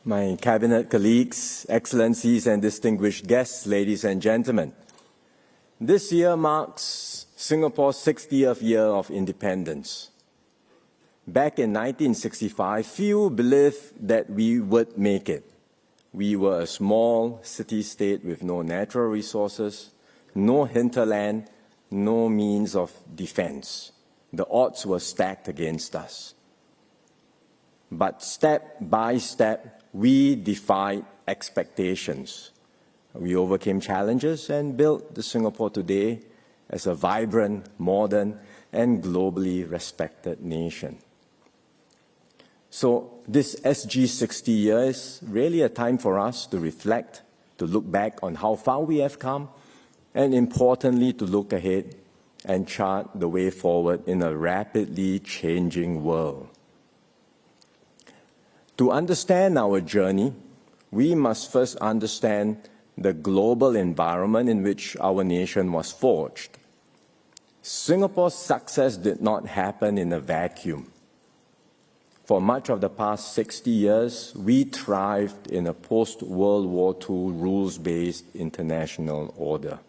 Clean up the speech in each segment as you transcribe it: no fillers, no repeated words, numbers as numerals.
my cabinet colleagues, excellencies and distinguished guests, ladies and gentlemen. This year marks Singapore's 60th year of independence. Back in 1965, few believed that we would make it. We were a small city-state with no natural resources, no hinterland, no means of defense. The odds were stacked against us. But step by step, we defied expectations. We overcame challenges and built the Singapore today as a vibrant, modern, and globally respected nation. So this SG60 year is really a time for us to reflect, to look back on how far we have come, and importantly, to look ahead and chart the way forward in a rapidly changing world. To understand our journey, we must first understand the global environment in which our nation was forged. Singapore's success did not happen in a vacuum. For much of the past 60 years, we thrived in a post-World War II rules-based international order,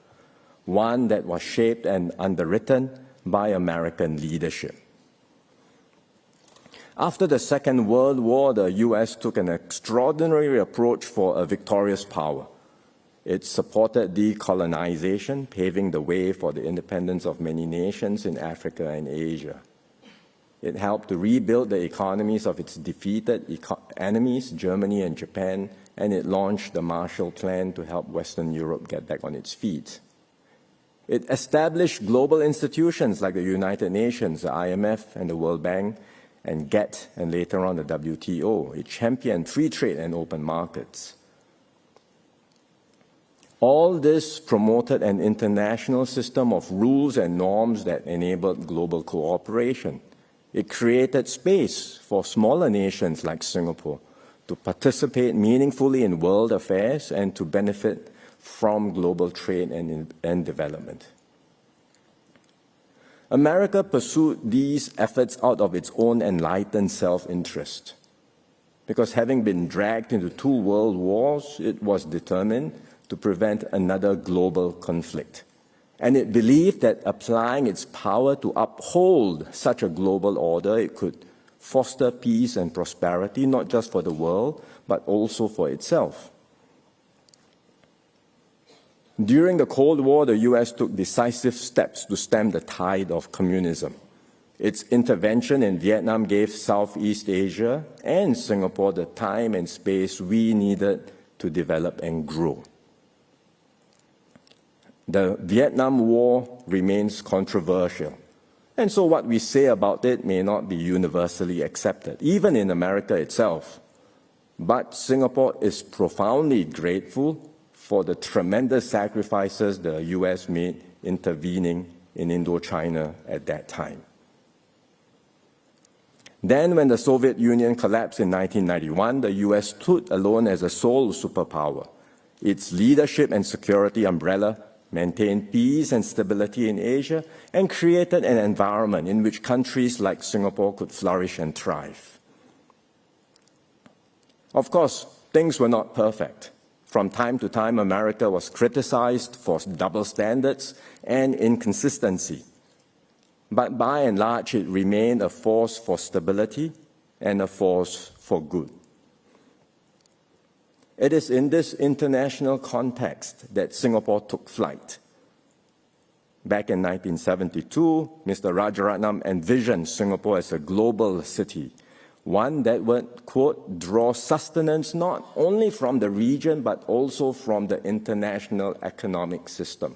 one that was shaped and underwritten by American leadership. After the Second World War, the U.S. took an extraordinary approach for a victorious power. It supported decolonization, paving the way for the independence of many nations in Africa and Asia. It helped to rebuild the economies of its defeated enemies, Germany and Japan, and it launched the Marshall Plan to help Western Europe get back on its feet. It established global institutions like the United Nations, the IMF and the World Bank, and GATT, and later on the WTO. It championed free trade and open markets. All this promoted an international system of rules and norms that enabled global cooperation. It created space for smaller nations like Singapore to participate meaningfully in world affairs and to benefit from global trade and development. America pursued these efforts out of its own enlightened self-interest. Because having been dragged into 2 world wars, it was determined to prevent another global conflict. And it believed that applying its power to uphold such a global order, it could foster peace and prosperity, not just for the world, but also for itself. During the Cold War, the U.S. took decisive steps to stem the tide of communism. Its intervention in Vietnam gave Southeast Asia and Singapore the time and space we needed to develop and grow. The Vietnam War remains controversial, and so what we say about it may not be universally accepted, even in America itself. But Singapore is profoundly grateful for the tremendous sacrifices the U.S. made intervening in Indochina at that time. Then, when the Soviet Union collapsed in 1991, the U.S. stood alone as a sole superpower. Its leadership and security umbrella maintained peace and stability in Asia and created an environment in which countries like Singapore could flourish and thrive. Of course, things were not perfect. From time to time, America was criticized for double standards and inconsistency. But by and large, it remained a force for stability and a force for good. It is in this international context that Singapore took flight. Back in 1972, Mr. Rajaratnam envisioned Singapore as a global city, one that would, quote, draw sustenance not only from the region, but also from the international economic system.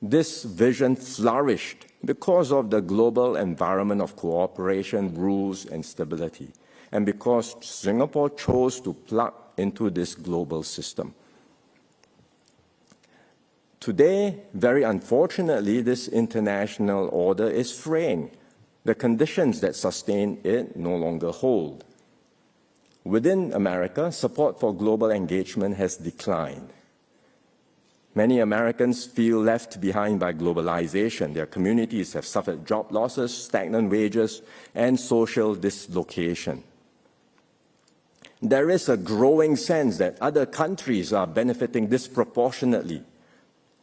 This vision flourished because of the global environment of cooperation, rules, and stability, and because Singapore chose to plug into this global system. Today, very unfortunately, this international order is fraying. The conditions that sustain it no longer hold. Within America, support for global engagement has declined. Many Americans feel left behind by globalization. Their communities have suffered job losses, stagnant wages, and social dislocation. There is a growing sense that other countries are benefiting disproportionately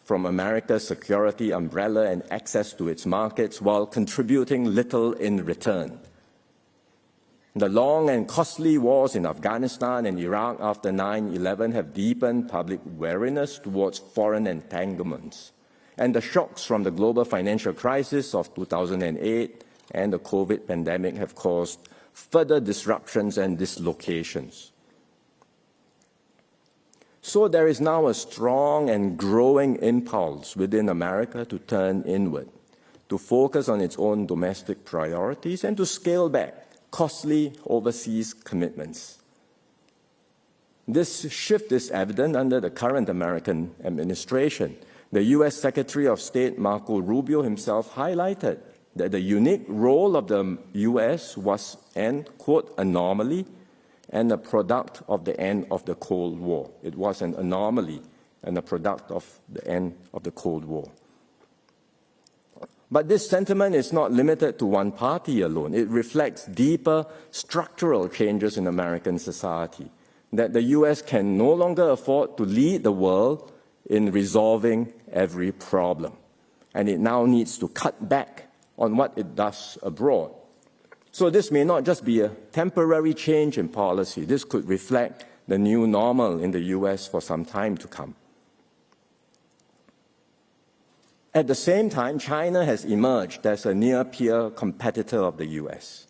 from America's security umbrella and access to its markets while contributing little in return. The long and costly wars in Afghanistan and Iraq after 9/11 have deepened public wariness towards foreign entanglements. And the shocks from the global financial crisis of 2008 and the COVID pandemic have caused further disruptions and dislocations. So there is now a strong and growing impulse within America to turn inward, to focus on its own domestic priorities and to scale back costly overseas commitments. This shift is evident under the current American administration. The U.S. Secretary of State Marco Rubio himself highlighted that the unique role of the U.S. was an, quote, anomaly and a product of the end of the Cold War. It was an anomaly and a product of the end of the Cold War. But this sentiment is not limited to one party alone. It reflects deeper structural changes in American society, that the U.S. can no longer afford to lead the world in resolving every problem. And it now needs to cut back on what it does abroad. So this may not just be a temporary change in policy. This could reflect the new normal in the U.S. for some time to come. At the same time, China has emerged as a near-peer competitor of the U.S.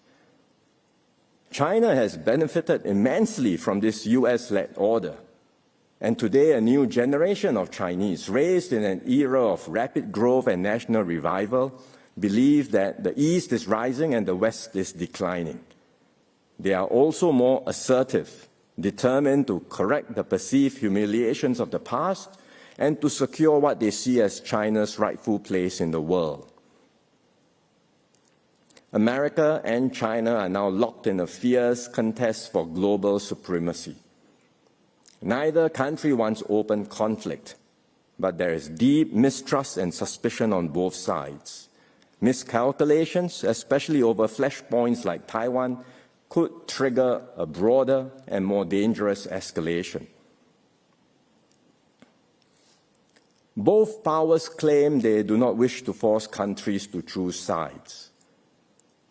China has benefited immensely from this U.S.-led order. And today, a new generation of Chinese, raised in an era of rapid growth and national revival, believe that the East is rising and the West is declining. They are also more assertive, determined to correct the perceived humiliations of the past and to secure what they see as China's rightful place in the world. America and China are now locked in a fierce contest for global supremacy. Neither country wants open conflict, but there is deep mistrust and suspicion on both sides. Miscalculations, especially over flashpoints like Taiwan, could trigger a broader and more dangerous escalation. Both powers claim they do not wish to force countries to choose sides.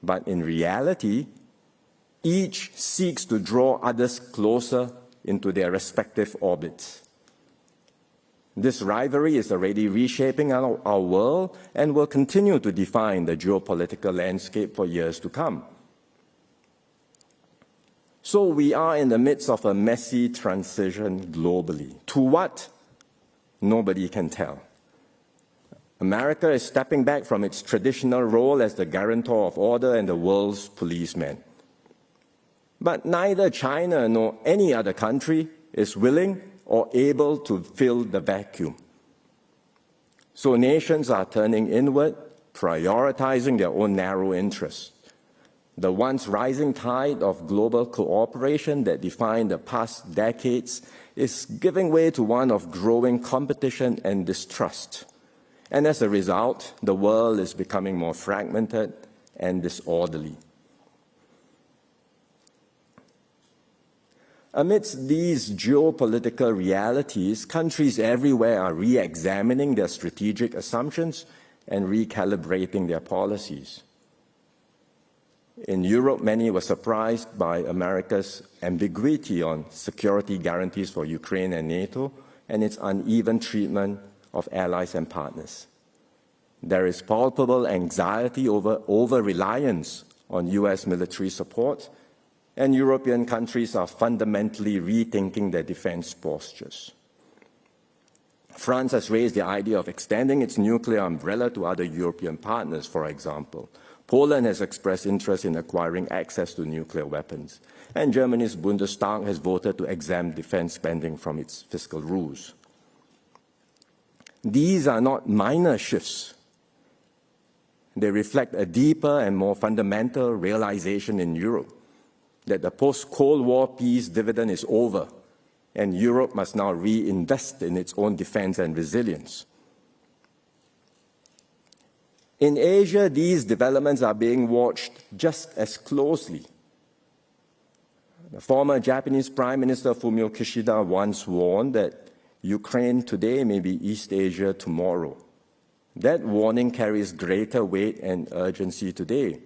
But in reality, each seeks to draw others closer into their respective orbits. This rivalry is already reshaping our world and will continue to define the geopolitical landscape for years to come. So we are in the midst of a messy transition globally. To what? Nobody can tell. America is stepping back from its traditional role as the guarantor of order and the world's policeman. But neither China nor any other country is willing or able to fill the vacuum. So nations are turning inward, prioritizing their own narrow interests. The once rising tide of global cooperation that defined the past decades is giving way to one of growing competition and distrust. And as a result, the world is becoming more fragmented and disorderly. Amidst these geopolitical realities, countries everywhere are re-examining their strategic assumptions and recalibrating their policies. In Europe, many were surprised by America's ambiguity on security guarantees for Ukraine and NATO and its uneven treatment of allies and partners. There is palpable anxiety over reliance on US military support, and European countries are fundamentally rethinking their defense postures. France has raised the idea of extending its nuclear umbrella to other European partners, for example. Poland has expressed interest in acquiring access to nuclear weapons, and Germany's Bundestag has voted to exempt defense spending from its fiscal rules. These are not minor shifts. They reflect a deeper and more fundamental realization in Europe that the post-Cold War peace dividend is over, and Europe must now reinvest in its own defense and resilience. In Asia, these developments are being watched just as closely. The former Japanese Prime Minister Fumio Kishida once warned that Ukraine today may be East Asia tomorrow. That warning carries greater weight and urgency today.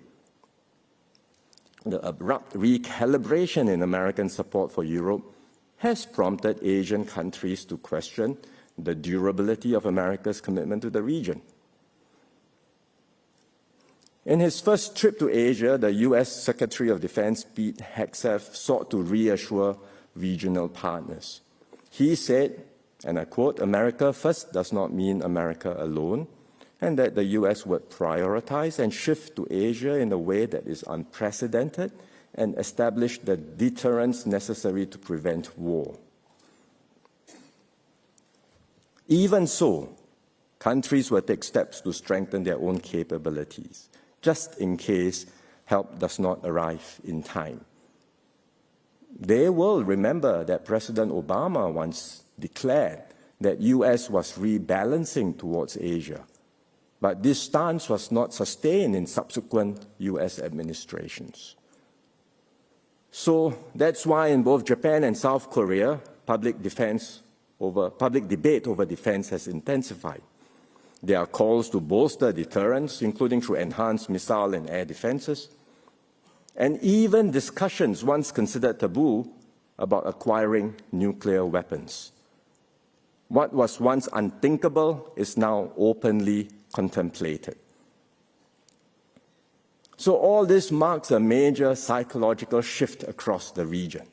The abrupt recalibration in American support for Europe has prompted Asian countries to question the durability of America's commitment to the region. In his first trip to Asia, the U.S. Secretary of Defense Pete Hegseth sought to reassure regional partners. He said, and I quote, "America first does not mean America alone," and that the U.S. would prioritize and shift to Asia in a way that is unprecedented and establish the deterrence necessary to prevent war. Even so, countries will take steps to strengthen their own capabilities, just in case help does not arrive in time. They will remember that President Obama once declared that U.S. was rebalancing towards Asia, but this stance was not sustained in subsequent U.S. administrations. So that's why in both Japan and South Korea, public debate over defense has intensified. There are calls to bolster deterrence, including through enhanced missile and air defenses, and even discussions once considered taboo about acquiring nuclear weapons. What was once unthinkable is now openly contemplated. So all this marks a major psychological shift across the region.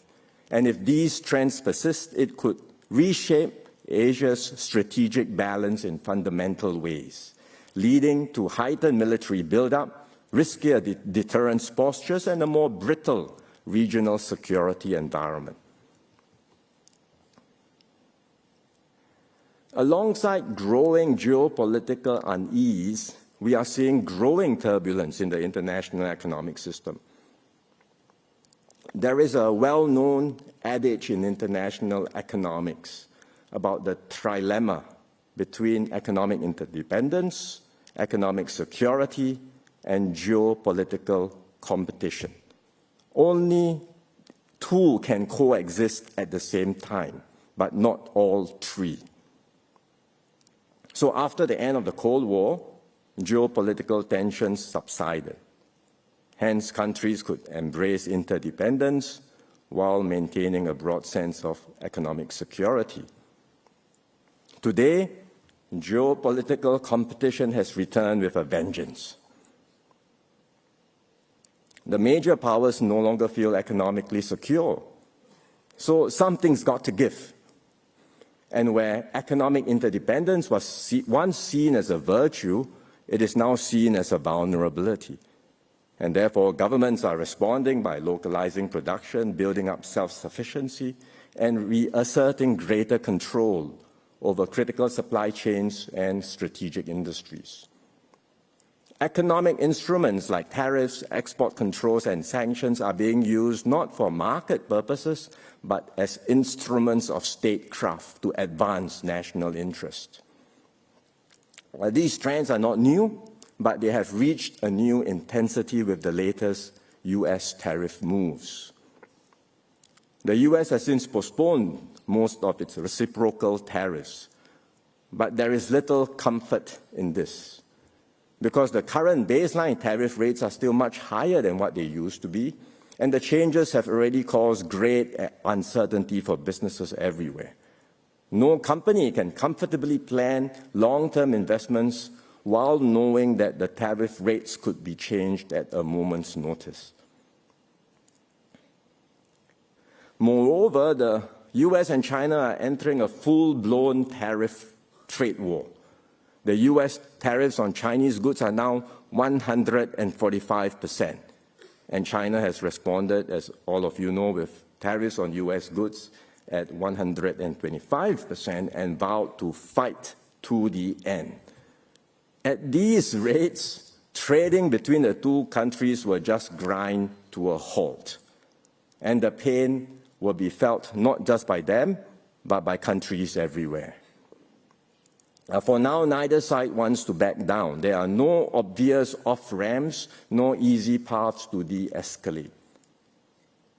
And if these trends persist, it could reshape Asia's strategic balance in fundamental ways, leading to heightened military buildup, riskier deterrence postures, and a more brittle regional security environment. Alongside growing geopolitical unease, we are seeing growing turbulence in the international economic system. There is a well-known adage in international economics about the trilemma between economic interdependence, economic security, and geopolitical competition. Only two can coexist at the same time, but not all three. So after the end of the Cold War, geopolitical tensions subsided. Hence, countries could embrace interdependence while maintaining a broad sense of economic security. Today, geopolitical competition has returned with a vengeance. The major powers no longer feel economically secure. So something's got to give. And where economic interdependence was once seen as a virtue, it is now seen as a vulnerability. And therefore, governments are responding by localizing production, building up self-sufficiency, and reasserting greater control over critical supply chains and strategic industries. Economic instruments like tariffs, export controls, and sanctions are being used not for market purposes, but as instruments of statecraft to advance national interest. These trends are not new, but they have reached a new intensity with the latest U.S. tariff moves. The U.S. has since postponed most of its reciprocal tariffs, but there is little comfort in this, because the current baseline tariff rates are still much higher than what they used to be, and the changes have already caused great uncertainty for businesses everywhere. No company can comfortably plan long-term investments while knowing that the tariff rates could be changed at a moment's notice. Moreover, the U.S. and China are entering a full-blown tariff trade war. The U.S. tariffs on Chinese goods are now 145%, and China has responded, as all of you know, with tariffs on U.S. goods at 125% and vowed to fight to the end. At these rates, trading between the two countries will just grind to a halt, and the pain will be felt not just by them, but by countries everywhere. For now, neither side wants to back down. There are no obvious off-ramps, no easy paths to de-escalate.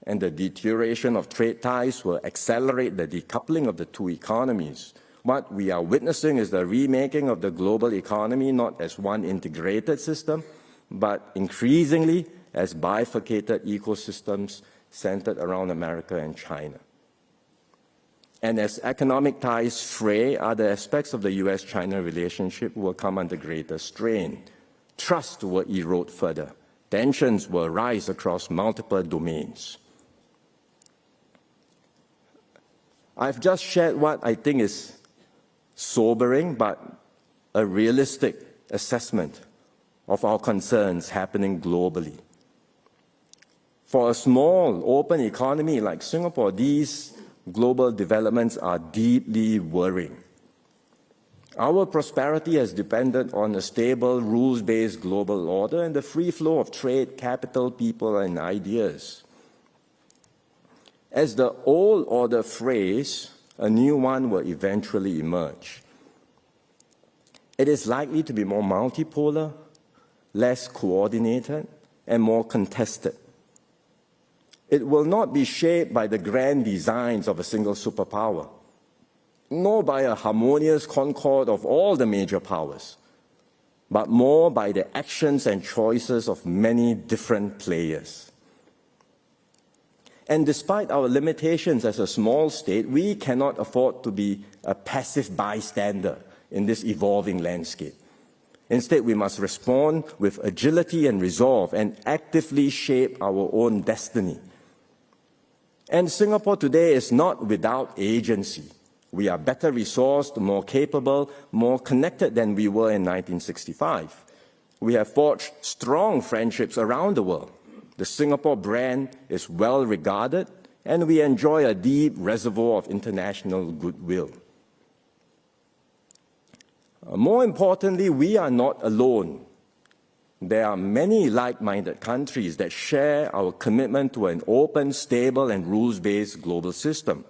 and the deterioration of trade ties will accelerate the decoupling of the two economies. What we are witnessing is the remaking of the global economy not as one integrated system, but increasingly as bifurcated ecosystems centered around America and China. And as economic ties fray, other aspects of the US-China relationship will come under greater strain. Trust will erode further. Tensions will rise across multiple domains. I've just shared what I think is sobering but a realistic assessment of our concerns happening globally. For a small, open economy like Singapore, these global developments are deeply worrying. Our prosperity has depended on a stable, rules-based global order and the free flow of trade, capital, people, and ideas. As the old order frays, a new one will eventually emerge. It is likely to be more multipolar, less coordinated, and more contested. It will not be shaped by the grand designs of a single superpower, nor by a harmonious concord of all the major powers, but more by the actions and choices of many different players. And despite our limitations as a small state, we cannot afford to be a passive bystander in this evolving landscape. Instead, we must respond with agility and resolve and actively shape our own destiny. And Singapore today is not without agency. We are better resourced, more capable, more connected than we were in 1965. We have forged strong friendships around the world. The Singapore brand is well regarded, and we enjoy a deep reservoir of international goodwill. More importantly, we are not alone. There are many like-minded countries that share our commitment to an open, stable, and rules-based global system.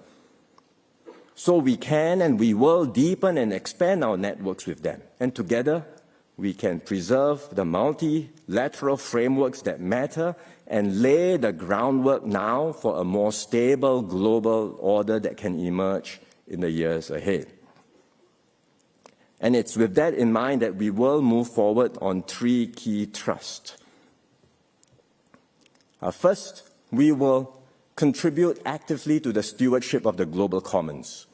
So we can and we will deepen and expand our networks with them. And together, we can preserve the multilateral frameworks that matter and lay the groundwork now for a more stable global order that can emerge in the years ahead. And it's with that in mind that we will move forward on three key thrusts. First, we will contribute actively to the stewardship of the global commons.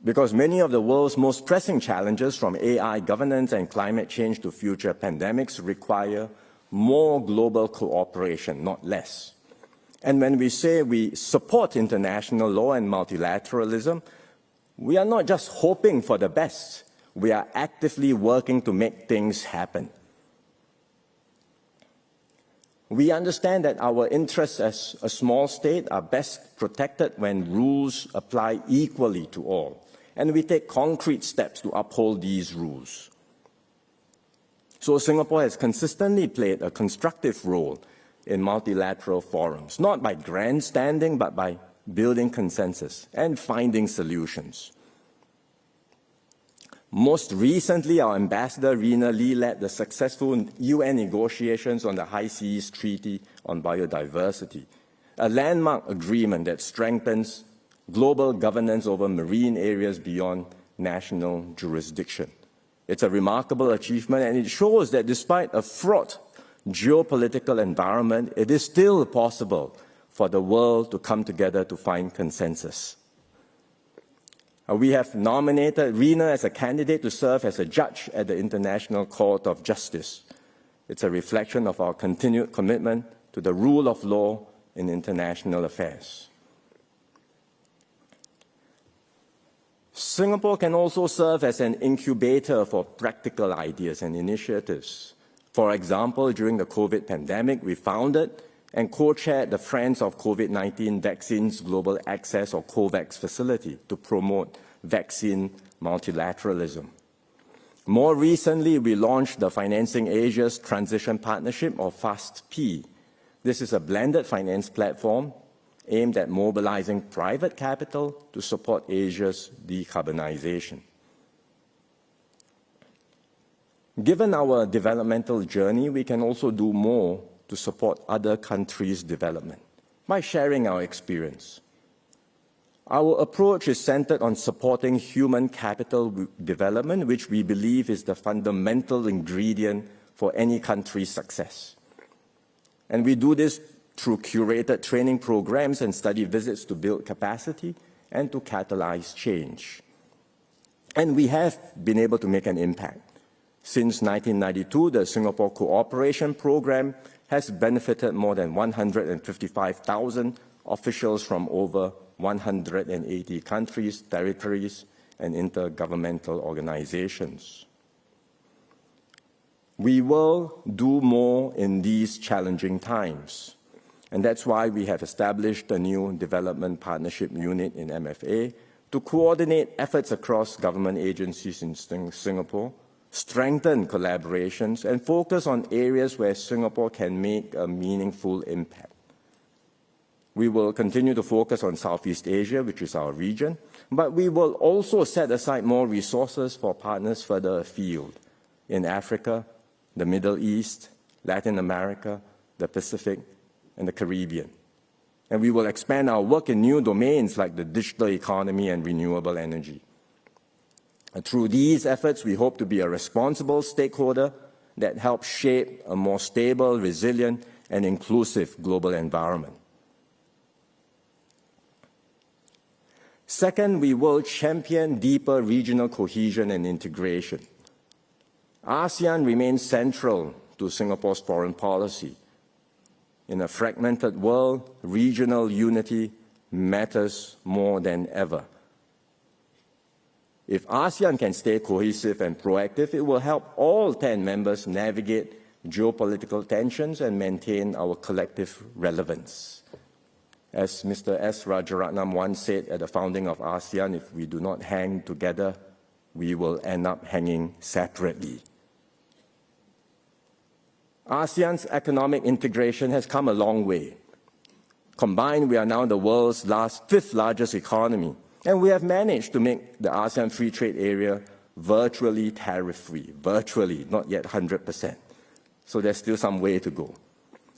Because many of the world's most pressing challenges, from AI governance and climate change to future pandemics, require more global cooperation, not less. And when we say we support international law and multilateralism, we are not just hoping for the best. We are actively working to make things happen. We understand that our interests as a small state are best protected when rules apply equally to all, and we take concrete steps to uphold these rules. So Singapore has consistently played a constructive role in multilateral forums, not by grandstanding, but by building consensus and finding solutions. Most recently, our ambassador, Rina Lee, led the successful UN negotiations on the High Seas Treaty on Biodiversity, a landmark agreement that strengthens global governance over marine areas beyond national jurisdiction. It's a remarkable achievement, and it shows that despite a fraught geopolitical environment, it is still possible for the world to come together to find consensus. We have nominated Rina as a candidate to serve as a judge at the International Court of Justice. It's a reflection of our continued commitment to the rule of law in international affairs. Singapore can also serve as an incubator for practical ideas and initiatives. For example, during the COVID pandemic, we founded and co-chaired the Friends of COVID-19 Vaccines Global Access, or COVAX, facility to promote vaccine multilateralism. More recently, we launched the Financing Asia's Transition Partnership, or FAST-P. This is a blended finance platform aimed at mobilizing private capital to support Asia's decarbonization. Given our developmental journey, we can also do more to support other countries' development by sharing our experience. Our approach is centered on supporting human capital development, which we believe is the fundamental ingredient for any country's success. And we do this through curated training programs and study visits to build capacity and to catalyze change. And we have been able to make an impact. Since 1992, the Singapore Cooperation Program has benefited more than 155,000 officials from over 180 countries, territories, and intergovernmental organizations. We will do more in these challenging times, and that's why we have established a new Development Partnership Unit in MFA to coordinate efforts across government agencies in Singapore, strengthen collaborations, and focus on areas where Singapore can make a meaningful impact. We will continue to focus on Southeast Asia, which is our region, but we will also set aside more resources for partners further afield in Africa, the Middle East, Latin America, the Pacific, and the Caribbean. And we will expand our work in new domains like the digital economy and renewable energy. And through these efforts, we hope to be a responsible stakeholder that helps shape a more stable, resilient, and inclusive global environment. Second, we will champion deeper regional cohesion and integration. ASEAN remains central to Singapore's foreign policy. In a fragmented world, regional unity matters more than ever. If ASEAN can stay cohesive and proactive, it will help all 10 members navigate geopolitical tensions and maintain our collective relevance. As Mr. S. Rajaratnam once said at the founding of ASEAN, if we do not hang together, we will end up hanging separately. ASEAN's economic integration has come a long way. Combined, we are now the world's fifth largest economy, and we have managed to make the ASEAN Free Trade Area virtually tariff-free, virtually, not yet 100%. So there's still some way to go.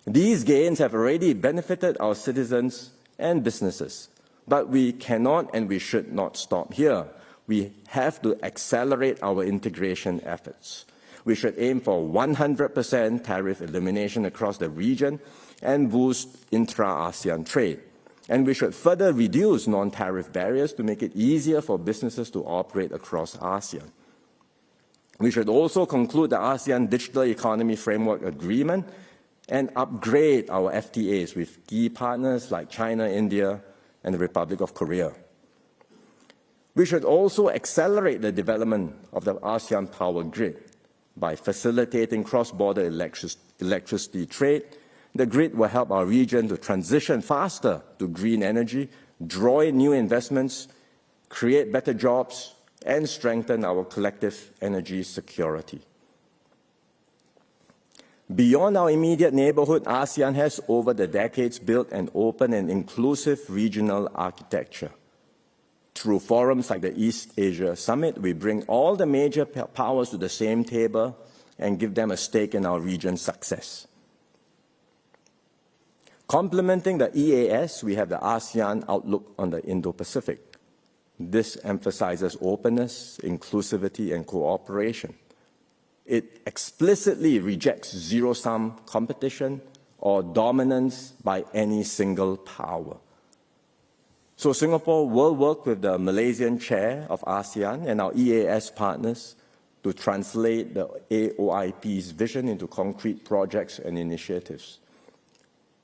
These gains have already benefited our citizens and businesses, but we cannot and we should not stop here. We have to accelerate our integration efforts. We should aim for 100% tariff elimination across the region and boost intra-ASEAN trade. And we should further reduce non-tariff barriers to make it easier for businesses to operate across ASEAN. We should also conclude the ASEAN Digital Economy Framework Agreement and upgrade our FTAs with key partners like China, India, and the Republic of Korea. We should also accelerate the development of the ASEAN power grid by facilitating cross-border electricity trade. The grid will help our region to transition faster to green energy, draw in new investments, create better jobs, and strengthen our collective energy security. Beyond our immediate neighborhood, ASEAN has over the decades built an open and inclusive regional architecture. Through forums like the East Asia Summit, we bring all the major powers to the same table and give them a stake in our region's success. Complementing the EAS, we have the ASEAN Outlook on the Indo-Pacific. This emphasizes openness, inclusivity, and cooperation. It explicitly rejects zero-sum competition or dominance by any single power. So Singapore will work with the Malaysian chair of ASEAN and our EAS partners to translate the AOIP's vision into concrete projects and initiatives.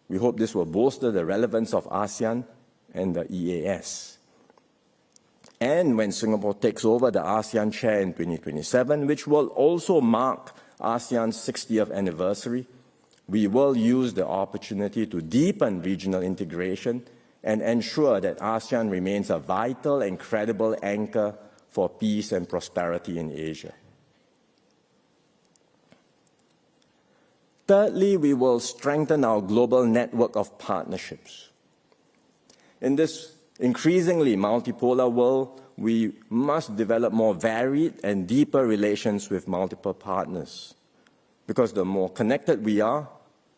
We hope this will bolster the relevance of ASEAN and the EAS. And when Singapore takes over the ASEAN chair in 2027, which will also mark ASEAN's 60th anniversary, we will use the opportunity to deepen regional integration and ensure that ASEAN remains a vital and credible anchor for peace and prosperity in Asia. Thirdly, we will strengthen our global network of partnerships. In this increasingly multipolar world, we must develop more varied and deeper relations with multiple partners. Because the more connected we are,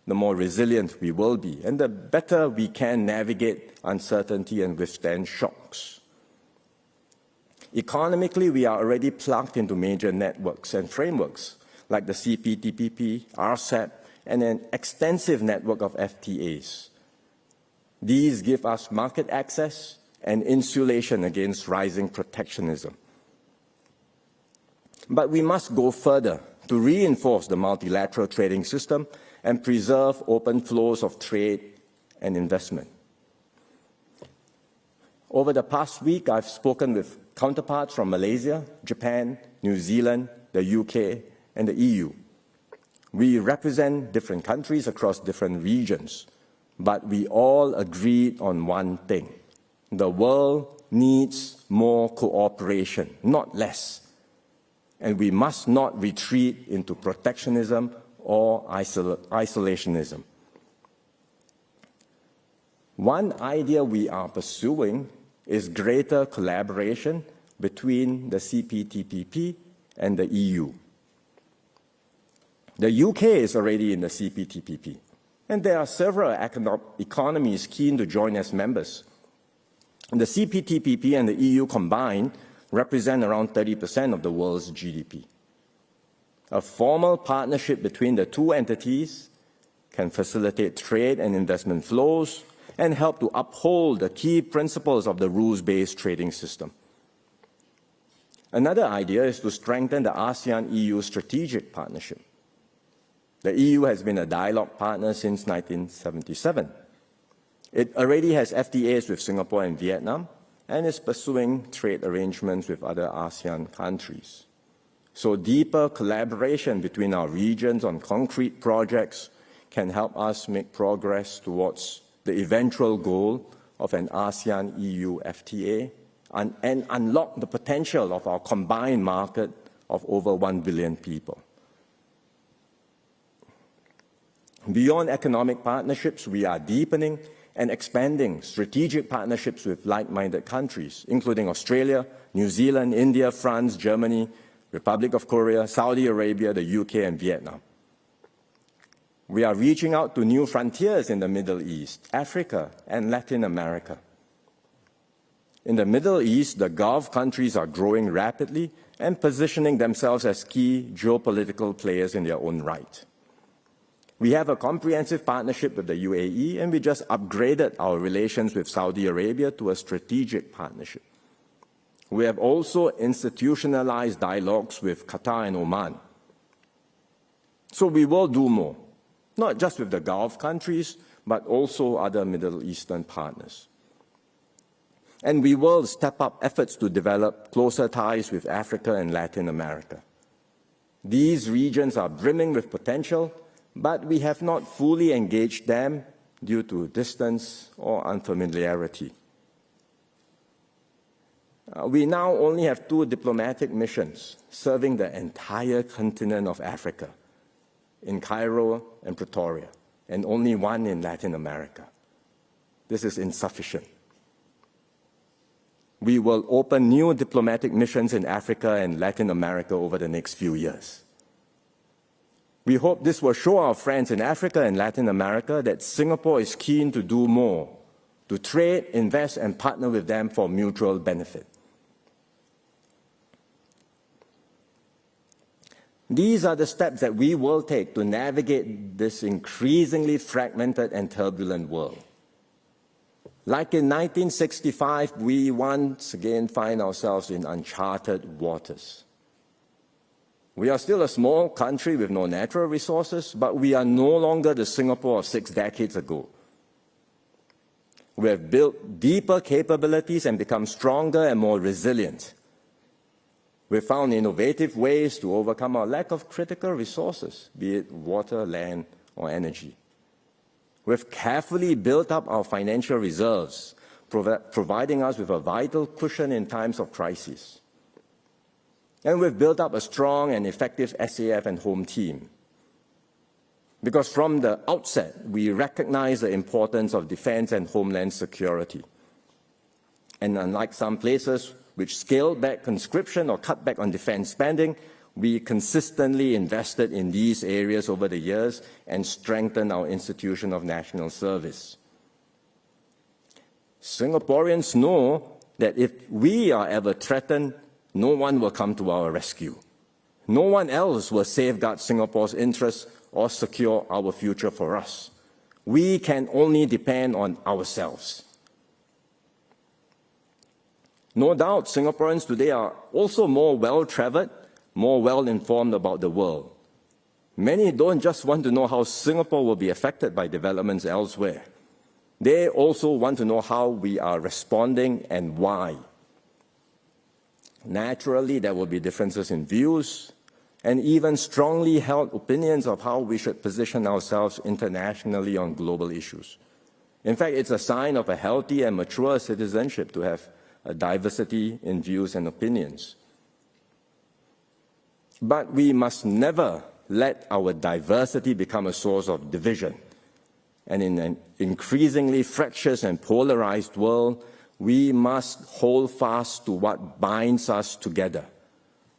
the more resilient we will be, and the better we can navigate uncertainty and withstand shocks. Economically, we are already plugged into major networks and frameworks like the CPTPP, RCEP, and an extensive network of FTAs. These give us market access and insulation against rising protectionism. But we must go further to reinforce the multilateral trading system and preserve open flows of trade and investment. Over the past week, I've spoken with counterparts from Malaysia, Japan, New Zealand, the UK, and the EU. We represent different countries across different regions, but we all agreed on one thing. The world needs more cooperation, not less. And we must not retreat into protectionism or isolationism. One idea we are pursuing is greater collaboration between the CPTPP and the EU. The UK is already in the CPTPP, and there are several economies keen to join as members. The CPTPP and the EU combined represent around 30% of the world's GDP. A formal partnership between the two entities can facilitate trade and investment flows and help to uphold the key principles of the rules-based trading system. Another idea is to strengthen the ASEAN-EU strategic partnership. The EU has been a dialogue partner since 1977. It already has FTAs with Singapore and Vietnam and is pursuing trade arrangements with other ASEAN countries. So deeper collaboration between our regions on concrete projects can help us make progress towards the eventual goal of an ASEAN-EU FTA and unlock the potential of our combined market of over 1 billion people. Beyond economic partnerships, we are deepening and expanding strategic partnerships with like-minded countries, including Australia, New Zealand, India, France, Germany, Republic of Korea, Saudi Arabia, the UK, and Vietnam. We are reaching out to new frontiers in the Middle East, Africa, and Latin America. In the Middle East, the Gulf countries are growing rapidly and positioning themselves as key geopolitical players in their own right. We have a comprehensive partnership with the UAE, and we just upgraded our relations with Saudi Arabia to a strategic partnership. We have also institutionalized dialogues with Qatar and Oman. So we will do more, not just with the Gulf countries, but also other Middle Eastern partners. And we will step up efforts to develop closer ties with Africa and Latin America. These regions are brimming with potential, but we have not fully engaged them due to distance or unfamiliarity. We now only have 2 diplomatic missions serving the entire continent of Africa, in Cairo and Pretoria, and only 1 in Latin America. This is insufficient. We will open new diplomatic missions in Africa and Latin America over the next few years. We hope this will show our friends in Africa and Latin America that Singapore is keen to do more, to trade, invest, and partner with them for mutual benefit. These are the steps that we will take to navigate this increasingly fragmented and turbulent world. Like in 1965, we once again find ourselves in uncharted waters. We are still a small country with no natural resources, but we are no longer the Singapore of 6 decades ago. We have built deeper capabilities and become stronger and more resilient. We've found innovative ways to overcome our lack of critical resources, be it water, land, or energy. We've carefully built up our financial reserves, providing us with a vital cushion in times of crisis. And we've built up a strong and effective SAF and home team. Because from the outset, we recognize the importance of defense and homeland security. And unlike some places which scaled back conscription or cut back on defense spending, We consistently invested in these areas over the years and strengthened our institution of national service. Singaporeans know that if we are ever threatened, no one will come to our rescue. No one else will safeguard Singapore's interests or secure our future for us. We can only depend on ourselves. No doubt, Singaporeans today are also more well-traveled, more well-informed about the world. Many don't just want to know how Singapore will be affected by developments elsewhere. They also want to know how we are responding and why. Naturally, there will be differences in views and even strongly held opinions of how we should position ourselves internationally on global issues. In fact, it's a sign of a healthy and mature citizenship to have a diversity in views and opinions. But we must never let our diversity become a source of division. And in an increasingly fractious and polarized world, we must hold fast to what binds us together: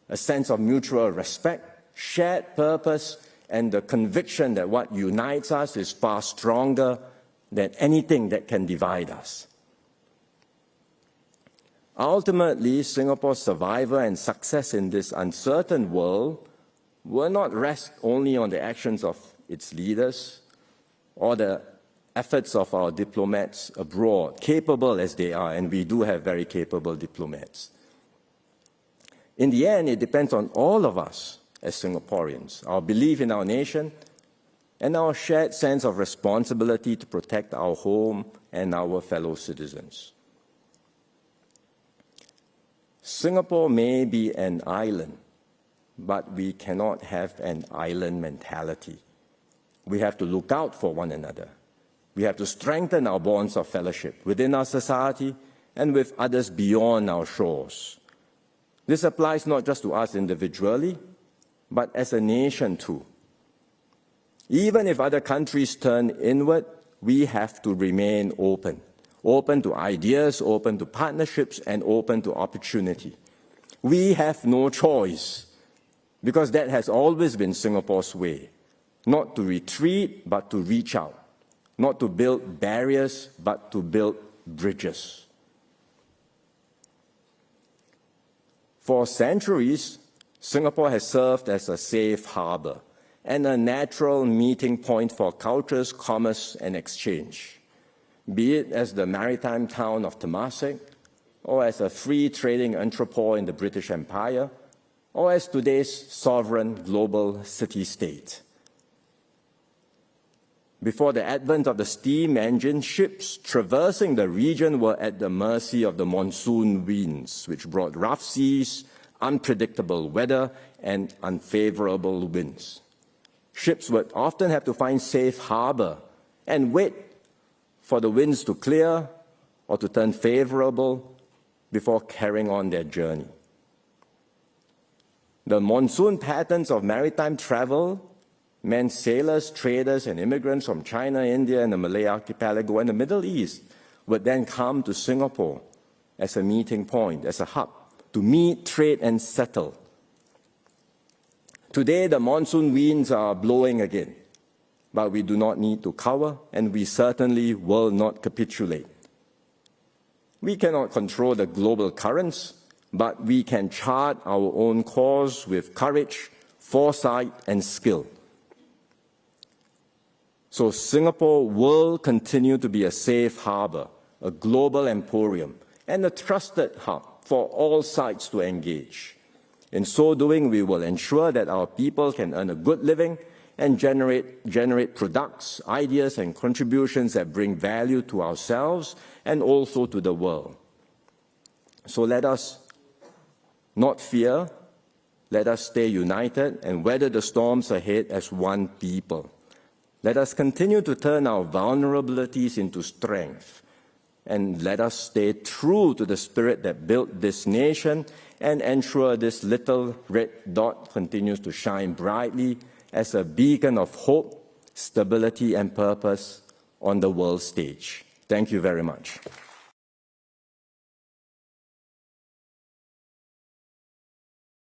a sense of mutual respect, shared purpose, and the conviction that what unites us is far stronger than anything that can divide us. Ultimately, Singapore's survival and success in this uncertain world will not rest only on the actions of its leaders or the efforts of our diplomats abroad, capable as they are, and we do have very capable diplomats. In the end, it depends on all of us as Singaporeans, our belief in our nation, and our shared sense of responsibility to protect our home and our fellow citizens. Singapore may be an island, but we cannot have an island mentality. We have to look out for one another. We have to strengthen our bonds of fellowship within our society and with others beyond our shores. This applies not just to us individually, but as a nation too. Even if other countries turn inward, we have to remain open to ideas, open to partnerships, and open to opportunity. We have no choice, because that has always been Singapore's way, not to retreat, but to reach out, not to build barriers, but to build bridges. For centuries, Singapore has served as a safe harbor and a natural meeting point for cultures, commerce, and exchange, be it as the maritime town of Temasek, or as a free trading entrepôt in the British Empire, or as today's sovereign global city-state. Before the advent of the steam engine, ships traversing the region were at the mercy of the monsoon winds, which brought rough seas, unpredictable weather, and unfavorable winds. Ships would often have to find safe harbor and wait for the winds to clear or to turn favorable before carrying on their journey. The monsoon patterns of maritime travel meant sailors, traders, and immigrants from China, India, and the Malay archipelago and the Middle East would then come to Singapore as a meeting point, as a hub, to meet, trade, and settle. Today, the monsoon winds are blowing again, but we do not need to cower, and we certainly will not capitulate. We cannot control the global currents, but we can chart our own course with courage, foresight, and skill. So Singapore will continue to be a safe harbor, a global emporium, and a trusted hub for all sides to engage. In so doing, we will ensure that our people can earn a good living and generate products, ideas, and contributions that bring value to ourselves and also to the world. So let us not fear, let us stay united and weather the storms ahead as one people. Let us continue to turn our vulnerabilities into strength, and let us stay true to the spirit that built this nation and ensure this little red dot continues to shine brightly as a beacon of hope, stability, and purpose on the world stage. Thank you very much.